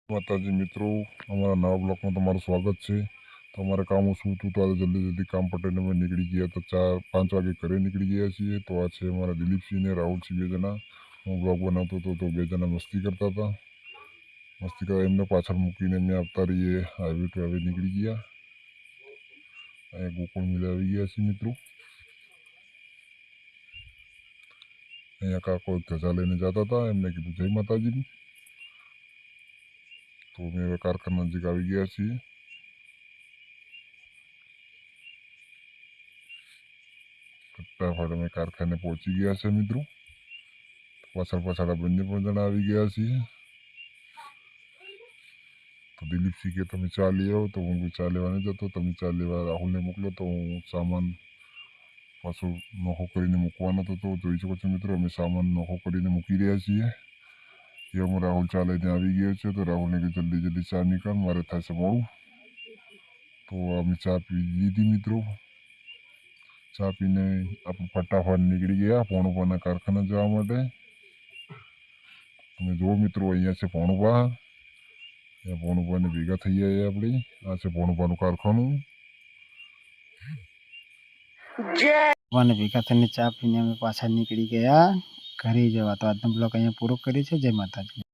माताजी मित्रों, हमारा नवा ब्लॉक में तुम्हारा स्वागत है। तो हमारे काम शू थू तो आज जल्दी जल्दी काम पटेने में निकली गया तो 4-5 वागे घरे निकली गया छे। तो आज हमारा दिलीप सिंह ने राहुल सिंह बे जना हूँ ब्लॉग बनातो तो बे जना मस्ती करता था। मस्ती कर एमने पाछळ मूकीने मैं आवता रहीए हाईवे पे हाईवे निकली गया। गोकुल मेले आई गया छे मित्रों। अँ काको ध्वजा लईने जाता था, एमने कीधुं जय माताजी। तो मैं कारखाना नजीक आई गया छे। फटाफट में कारखाने पहुंची गया छे मित्रों। पाछळ पाछळ बंने पण जना आई गया छे। तो दिलीप सिंह के तमे चा ले आओ तो हूँ चा लेवा नहीं जतो। तमे चा लेवा राहुल ने मोकलो तो हूँ सामान पाछो नोखो करीने मूकवानो तो जोई शको छो मित्रों। अमे सामान नोखो करीने मूकी रह्या छीए। एमां राहुल चा लईने आई गयो छे। तो राहुल ने जल्दी जल्दी चा निकाल, मारे थशे मोडुं। तो अमे चा पी लीधी मित्रों। चा पीने आप फटाफट निकली गया पोणुपाना कारखाना जवा माटे। તમે જો મિત્રો અહીંયા છે પોણુપા, પોણુપાને ભેગા થઈ ગયા આપણે। આ છે પોણુપાનું કારખાનું। અને ભેગા થઈને ચા પીને અમે પાછા નીકળી ગયા ઘરે જવા। તો આજનો બ્લોગ અહીંયા પૂરો કરીએ છીએ। જય માતાજી।